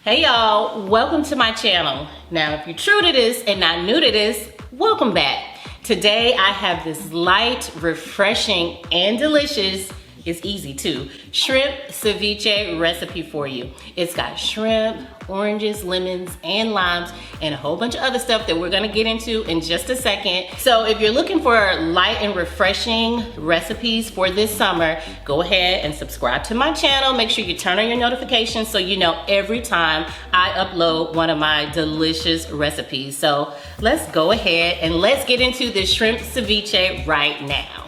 Hey y'all, welcome to my channel. Now if you're true to this and not new to this, welcome back. Today I have this light, refreshing, and delicious, it's easy too, shrimp ceviche recipe for you. It's got shrimp, oranges, lemons, and limes, and a whole bunch of other stuff that we're gonna get into in just a second. So if you're looking for light and refreshing recipes for this summer, go ahead and subscribe to my channel. Make sure you turn on your notifications so you know every time I upload one of my delicious recipes. So let's go ahead and let's get into this shrimp ceviche right now.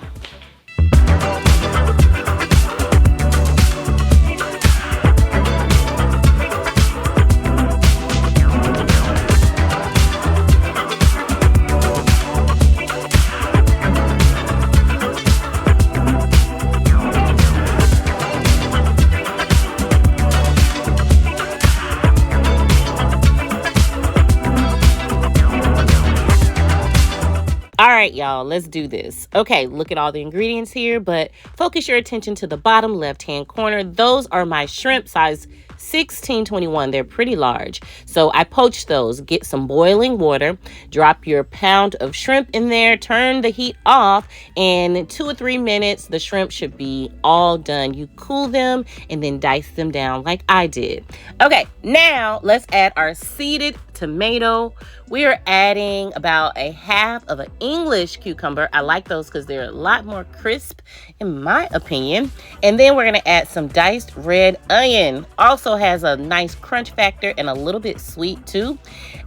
All right, y'all, let's do this. Okay, look at all the ingredients here, but focus your attention to the bottom left-hand corner. Those are my shrimp, size 1621. They're pretty large. So I poached those. Get some boiling water, drop your pound of shrimp in there, turn the heat off, and in 2 or 3 minutes, the shrimp should be all done. You cool them and then dice them down like I did. Okay, now let's add our seeded tomato. We are adding about a half of an English cucumber. I like those because they're a lot more crisp in my opinion. And then we're going to add some diced red onion. Also has a nice crunch factor and a little bit sweet too.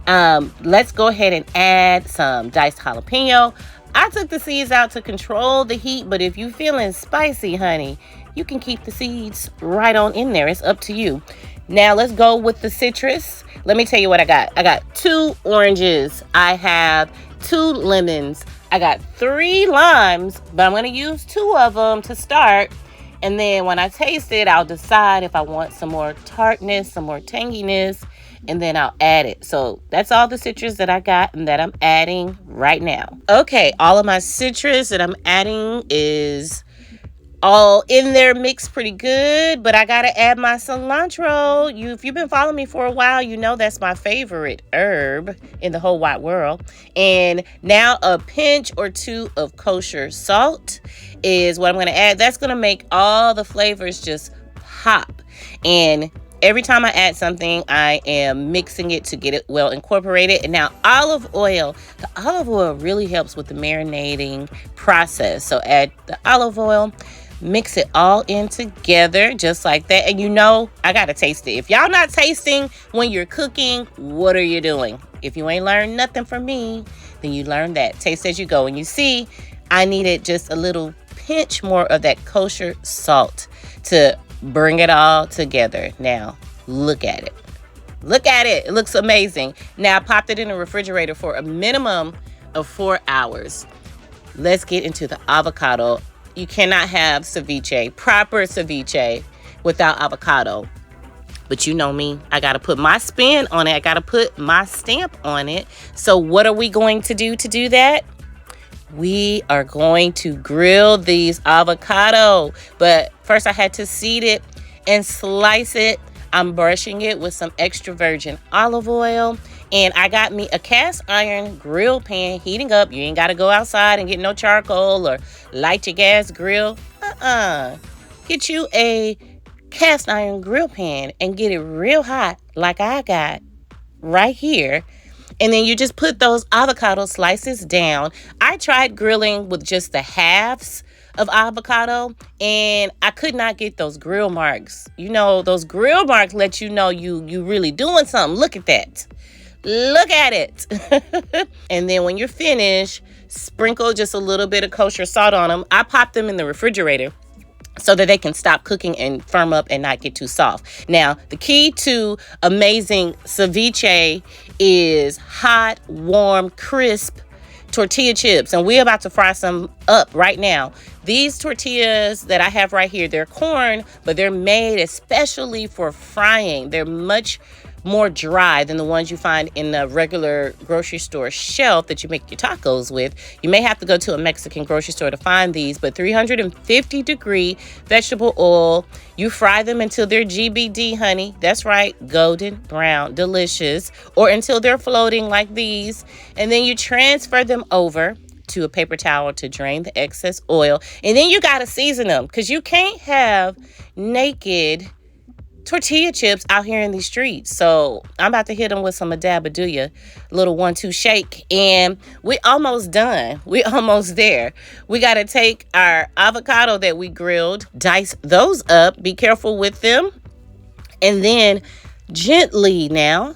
Let's go ahead and add some diced jalapeno. I took the seeds out to control the heat, but if you're feeling spicy, honey, you can keep the seeds right on in there. It's up to you. Now let's go with the citrus. Let me tell you what I got. I got 2 oranges. I have 2 lemons. I got 3 limes, but I'm going to use 2 of them to start. And then when I taste it, I'll decide if I want some more tartness, some more tanginess, and then I'll add it. So that's all the citrus that I got and that I'm adding right now. Okay, all of my citrus that I'm adding is all in there, mixed pretty good, but I gotta add my cilantro. If you've been following me for a while, you know that's my favorite herb in the whole wide world. And now a pinch or 2 of kosher salt is what I'm gonna add. That's gonna make all the flavors just pop. And every time I add something, I am mixing it to get it well incorporated. And now olive oil. The olive oil really helps with the marinating process. So add the olive oil. Mix it all in together just like that. And you know, I gotta taste it. If y'all not tasting when you're cooking, what are you doing? If you ain't learned nothing from me, then you learn that. Taste as you go. And you see, I needed just a little pinch more of that kosher salt to bring it all together. Now, look at it. Look at it. It looks amazing. Now, I popped it in the refrigerator for a minimum of 4 hours. Let's get into the avocado. You cannot have ceviche, proper ceviche, without avocado. But you know me, I got to put my spin on it. I got to put my stamp on it. So what are we going to do that? We are going to grill these avocado. But first I had to seed it and slice it. I'm brushing it with some extra virgin olive oil. And I got me a cast iron grill pan heating up. You ain't got to go outside and get no charcoal or light your gas grill. Get you a cast iron grill pan and get it real hot like I got right here. And then you just put those avocado slices down. I tried grilling with just the halves of avocado and I could not get those grill marks. You know, those grill marks let you know you really doing something. Look at that. Look at it. And then when you're finished, sprinkle just a little bit of kosher salt on them. I pop them in the refrigerator so that they can stop cooking and firm up and not get too soft. Now, the key to amazing ceviche is hot, warm, crisp tortilla chips. And we're about to fry some up right now. These tortillas that I have right here, they're corn, but they're made especially for frying. They're much more dry than the ones you find in the regular grocery store shelf that you make your tacos with. You may have to go to a Mexican grocery store to find these, but 350 degree vegetable oil. You fry them until they're GBD, honey. That's right, golden brown, delicious, or until they're floating like these. And then you transfer them over to a paper towel to drain the excess oil. And then you got to season them, because you can't have naked tortilla chips out here in these streets. So I'm about to hit them with some Adabaduya, little 1-2 shake, and we almost done. We almost there. We got to take our avocado that we grilled, dice those up, be careful with them, and then gently, now,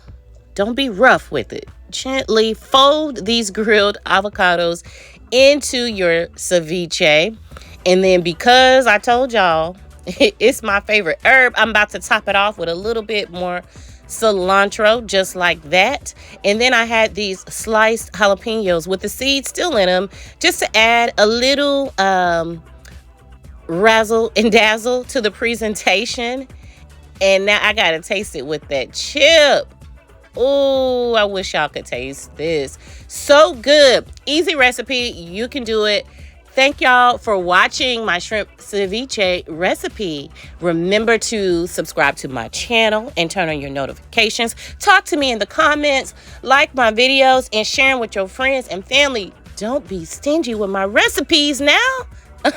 don't be rough with it, gently fold these grilled avocados into your ceviche. And then, because I told y'all it's my favorite herb, I'm about to top it off with a little bit more cilantro, just like that. And then I had these sliced jalapeños with the seeds still in them, just to add a little razzle and dazzle to the presentation. And now I gotta taste it with that chip. Oh, I wish y'all could taste this. So good. Easy recipe. You can do it. Thank y'all for watching my shrimp ceviche recipe. Remember to subscribe to my channel and turn on your notifications. Talk to me in the comments, like my videos, and share them with your friends and family. Don't be stingy with my recipes now. All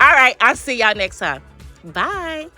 right, I'll see y'all next time. Bye.